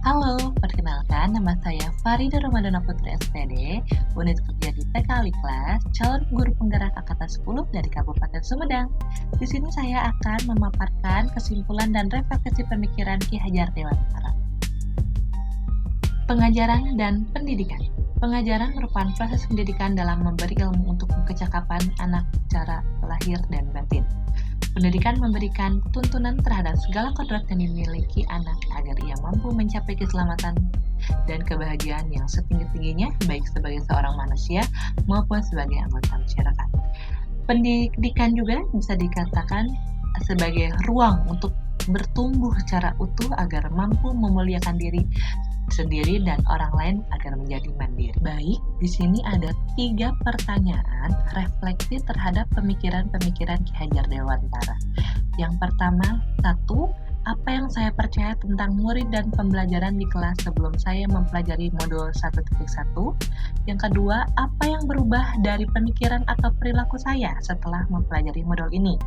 Halo, perkenalkan nama saya Farida Ramadana Putri SPD, unit kerja di TK Aliklas, calon guru penggerak angkatan 10 dari Kabupaten Sumedang. Di sini saya akan memaparkan kesimpulan dan refleksi pemikiran Ki Hajar Dewantara. Pengajaran dan pendidikan. Pengajaran merupakan proses pendidikan dalam memberi ilmu untuk kecakapan anak secara lahir dan batin. Pendidikan memberikan tuntunan terhadap segala kodrat yang dimiliki anak agar ia mampu mencapai keselamatan dan kebahagiaan yang setinggi-tingginya baik sebagai seorang manusia maupun sebagai anggota masyarakat. Pendidikan juga bisa dikatakan sebagai ruang untuk bertumbuh secara utuh agar mampu memuliakan diri sendiri dan orang lain agar menjadi mandiri. Baik, di sini ada 3 pertanyaan refleksi terhadap pemikiran-pemikiran Ki Hajar Dewantara. Yang pertama, 1. Apa yang saya percaya tentang murid dan pembelajaran di kelas sebelum saya mempelajari modul 1.1? Yang kedua, apa yang berubah dari pemikiran atau perilaku saya setelah mempelajari modul ini?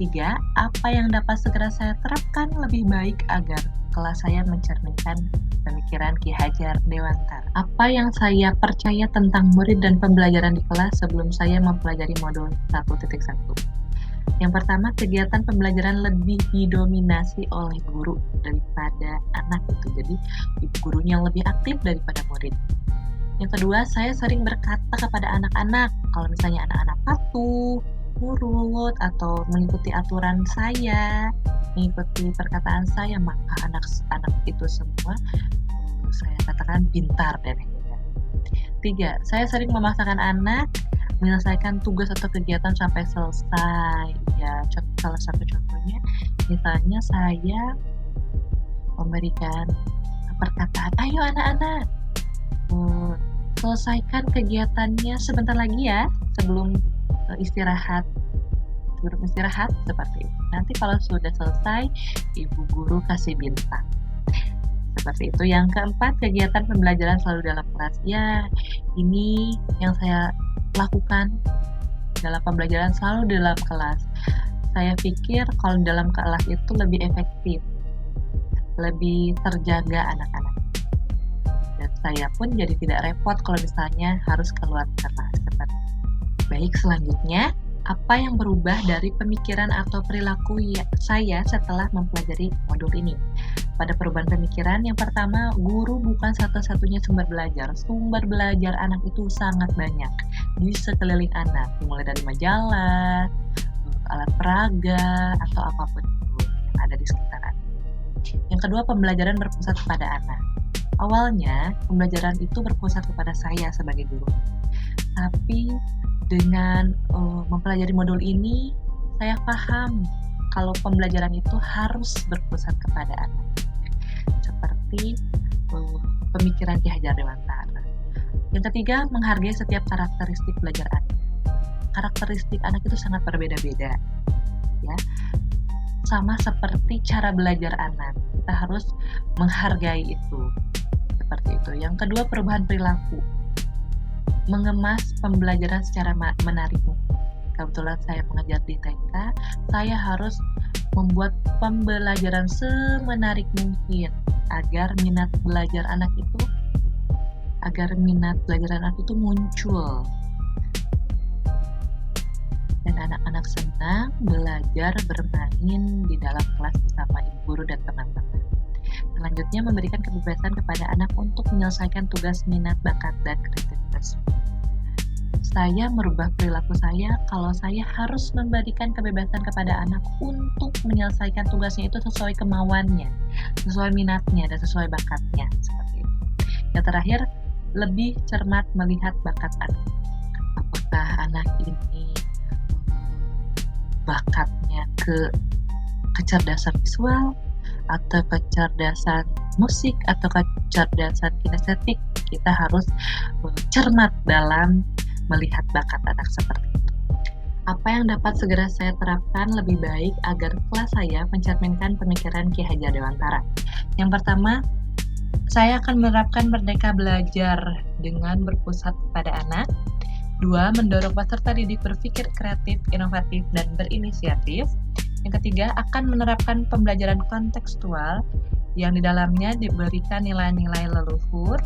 3. Apa yang dapat segera saya terapkan lebih baik agar kelas saya mencerminkan pemikiran Ki Hajar Dewantara. Apa yang saya percaya tentang murid dan pembelajaran di kelas sebelum saya mempelajari modul 1.1? Yang pertama, kegiatan pembelajaran lebih didominasi oleh guru daripada anak itu. Jadi, gurunya lebih aktif daripada murid. Yang kedua, saya sering berkata kepada anak-anak, kalau misalnya anak-anak patuh, nurut, atau mengikuti aturan saya, mengikuti perkataan saya, maka anak-anak itu semua saya katakan pintar dan hebat. 3. Saya sering memaksakan anak menyelesaikan tugas atau kegiatan sampai selesai. Ya, salah satu contohnya, misalnya saya memberikan perkataan, ayo anak-anak, selesaikan kegiatannya sebentar lagi ya, sebelum istirahat. Sebelum istirahat, seperti itu. Nanti kalau sudah selesai, ibu guru kasih bintang. Seperti itu. Yang keempat, kegiatan pembelajaran selalu dalam kelas. Ya, ini yang saya lakukan dalam pembelajaran selalu dalam kelas. Saya pikir kalau dalam kelas itu lebih efektif, lebih terjaga anak-anak. Dan saya pun jadi tidak repot kalau misalnya harus keluar kelas. Baik, selanjutnya, apa yang berubah dari pemikiran atau perilaku saya setelah mempelajari modul ini? Pada perubahan pemikiran, yang pertama, guru bukan satu-satunya sumber belajar. Sumber belajar anak itu sangat banyak di sekeliling anak, mulai dari majalah, alat peraga, atau apapun itu yang ada di sekitar anak. Yang kedua, pembelajaran berpusat kepada anak. Awalnya, pembelajaran itu berpusat kepada saya sebagai guru. Tapi dengan mempelajari modul ini, saya paham kalau pembelajaran itu harus berpusat kepada anak. Seperti pemikiran Ki Hajar Dewantara. Yang ketiga, menghargai setiap karakteristik belajar anak. Karakteristik anak itu sangat berbeda-beda, ya. Sama seperti cara belajar anak, kita harus menghargai itu. Seperti itu. Yang kedua, perubahan perilaku. Mengemas pembelajaran secara menarik. Kebetulan saya mengajar di TK, saya harus membuat pembelajaran semenarik mungkin agar minat belajar anak itu muncul. Dan anak-anak senang belajar bermain di dalam kelas bersama ibu guru dan teman-teman. Selanjutnya, memberikan kebebasan kepada anak untuk menyelesaikan tugas minat, bakat, dan kreativitas. Saya merubah perilaku saya kalau saya harus memberikan kebebasan kepada anak untuk menyelesaikan tugasnya itu sesuai kemauannya, sesuai minatnya, dan sesuai bakatnya. Seperti itu. Yang terakhir, lebih cermat melihat bakat anak. Apakah anak ini bakatnya ke kecerdasan visual, atau kecerdasan musik, atau kecerdasan kinestetik? Kita harus cermat dalam melihat bakat anak seperti itu. Apa yang dapat segera saya terapkan lebih baik agar kelas saya mencerminkan pemikiran Ki Hajar Dewantara? Yang pertama, saya akan menerapkan merdeka belajar dengan berpusat pada anak. 2. Mendorong peserta didik berpikir kreatif, inovatif, dan berinisiatif. Yang ketiga, akan menerapkan pembelajaran kontekstual yang di dalamnya diberikan nilai-nilai leluhur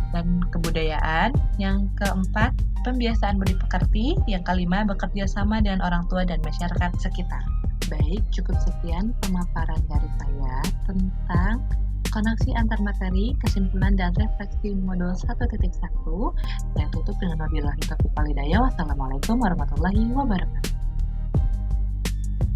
dan kebudayaan. Yang keempat, pembiasaan budi pekerti. Yang kelima, bekerja sama dengan orang tua dan masyarakat sekitar. Baik, cukup sekian pemaparan dari saya tentang koneksi antar materi, kesimpulan, dan refleksi modul 1.1. Saya tutup dengan wabillahi taufiq wal hidayah. Wassalamualaikum warahmatullahi wabarakatuh.